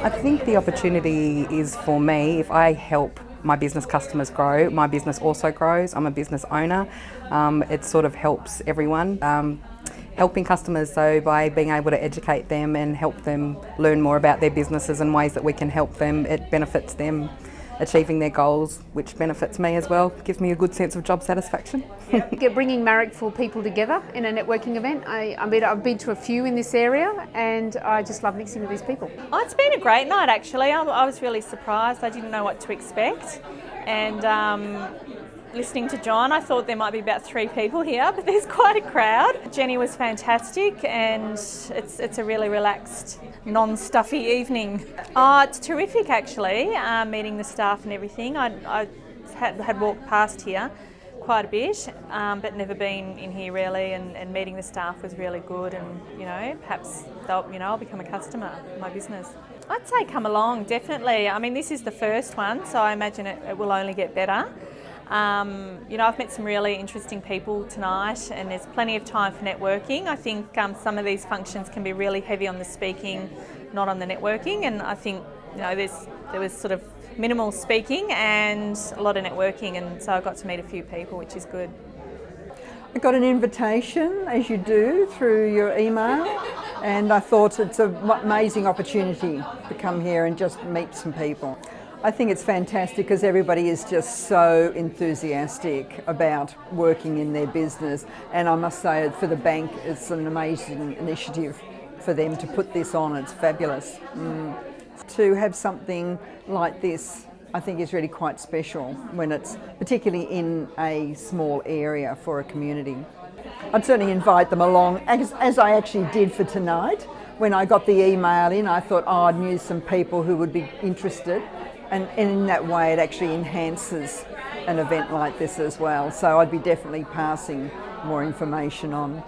I think the opportunity is for me, if I help my business customers grow, my business also grows. I'm a business owner. It sort of helps everyone. Helping customers though, by being able to educate them and help them learn more about their businesses and ways that we can help them, it benefits them achieving their goals, which benefits me as well, gives me a good sense of job satisfaction. Bringing Marricville people together in a networking event. I've been to a few in this area and I just love mixing with these people. Oh, it's been a great night actually. I was really surprised. I didn't know what to expect, and listening to John, I thought there might be about 3 people here, but there's quite a crowd. Jenny was fantastic, and it's a really relaxed, non-stuffy evening. Oh, it's terrific actually, meeting the staff and everything. I had walked past here quite a bit, but never been in here really, and meeting the staff was really good, and perhaps I'll become a customer of my business. I'd say come along, definitely. I mean, this is the first one, so I imagine it will only get better. I've met some really interesting people tonight, and there's plenty of time for networking. I think some of these functions can be really heavy on the speaking, not on the networking, and I think there was sort of minimal speaking and a lot of networking, and so I got to meet a few people, which is good. I got an invitation, as you do, through your email, and I thought it's an amazing opportunity to come here and just meet some people. I think it's fantastic because everybody is just so enthusiastic about working in their business, and I must say for the bank it's an amazing initiative for them to put this on. It's fabulous. To have something like this I think is really quite special when it's particularly in a small area for a community. I'd certainly invite them along, as I actually did for tonight. When I got the email in, I thought, I knew some people who would be interested. And in that way it actually enhances an event like this as well. So I'd be definitely passing more information on.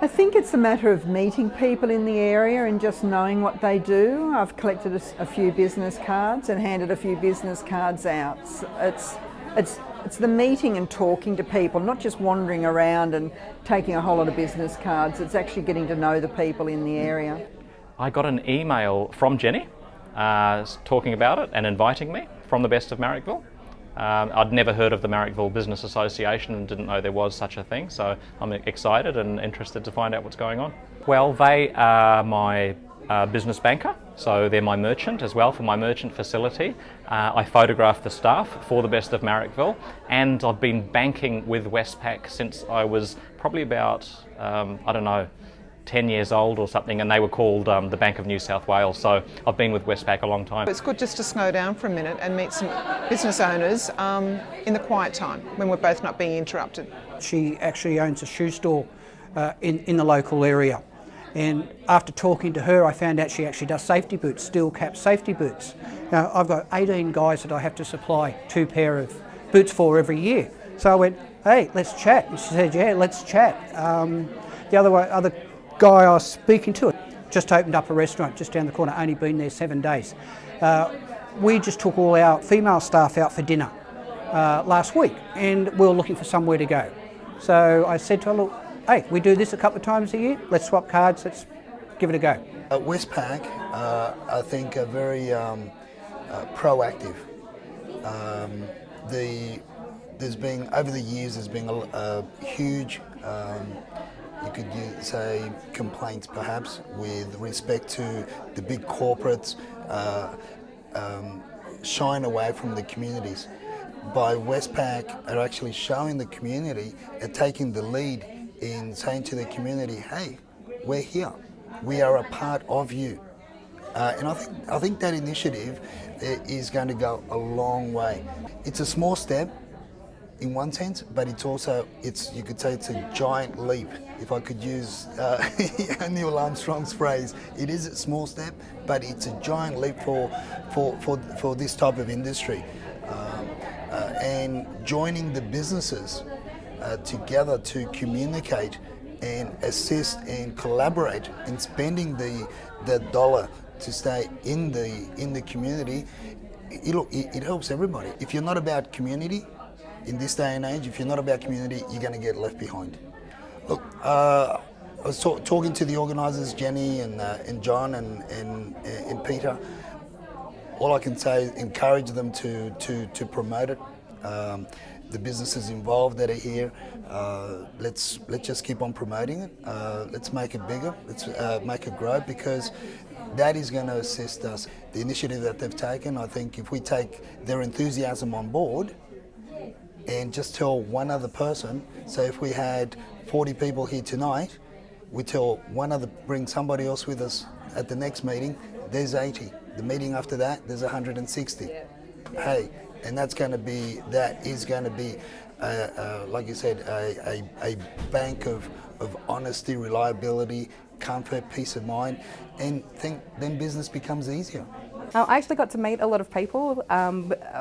I think it's a matter of meeting people in the area and just knowing what they do. I've collected a few business cards and handed a few business cards out. It's the meeting and talking to people, not just wandering around and taking a whole lot of business cards. It's actually getting to know the people in the area. I got an email from Jenny talking about it and inviting me from the Best of Marricville. I'd never heard of the Marricville Business Association and didn't know there was such a thing, so I'm excited and interested to find out what's going on. Well, they are my business banker, so they're my merchant as well for my merchant facility. I photograph the staff for the Best of Marricville, and I've been banking with Westpac since I was probably about, 10 years old or something, and they were called the Bank of New South Wales, so I've been with Westpac a long time. It's good just to slow down for a minute and meet some business owners in the quiet time when we're both not being interrupted. She actually owns a shoe store in the local area, and after talking to her I found out she actually does safety boots, steel cap safety boots. Now I've got 18 guys that I have to supply 2 pair of boots for every year, so I went, hey, let's chat, and she said, yeah, let's chat. The other guy I was speaking to just opened up a restaurant just down the corner, only been there 7 days. We just took all our female staff out for dinner last week, and we were looking for somewhere to go. So I said to her, look, hey, we do this a couple of times a year, let's swap cards, let's give it a go. Westpac, I think, are very proactive. Over the years, there's been a huge you could say complaints perhaps with respect to the big corporates shying away from the communities. By Westpac are actually showing the community and taking the lead in saying to the community, hey, we're here, we are a part of you. And I think that initiative is going to go a long way. It's a small step in one sense, but you could say it's a giant leap. If I could use Neil Armstrong's phrase, it is a small step, but it's a giant leap for this type of industry. And joining the businesses together to communicate and assist and collaborate in spending the dollar to stay in the community, it helps everybody. If you're not about community, in this day and age, if you're not about community, you're going to get left behind. Look, I was talking to the organisers, Jenny and John and Peter. All I can say is encourage them to promote it. The businesses involved that are here, let's just keep on promoting it. Let's make it bigger. Let's make it grow, because that is going to assist us. The initiative that they've taken, I think if we take their enthusiasm on board and just tell one other person, so if we had 40 people here tonight, we tell one other, bring somebody else with us at the next meeting, there's 80. The meeting after that, there's 160. Hey, and that is going to be, like you said, a bank of honesty, reliability, comfort, peace of mind, and then business becomes easier. I actually got to meet a lot of people,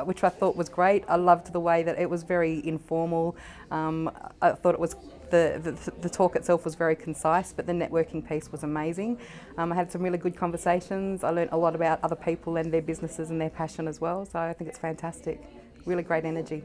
which I thought was great. I loved the way that it was very informal. I thought it was the talk itself was very concise, but the networking piece was amazing. I had some really good conversations. I learnt a lot about other people and their businesses and their passion as well. So I think it's fantastic. Really great energy.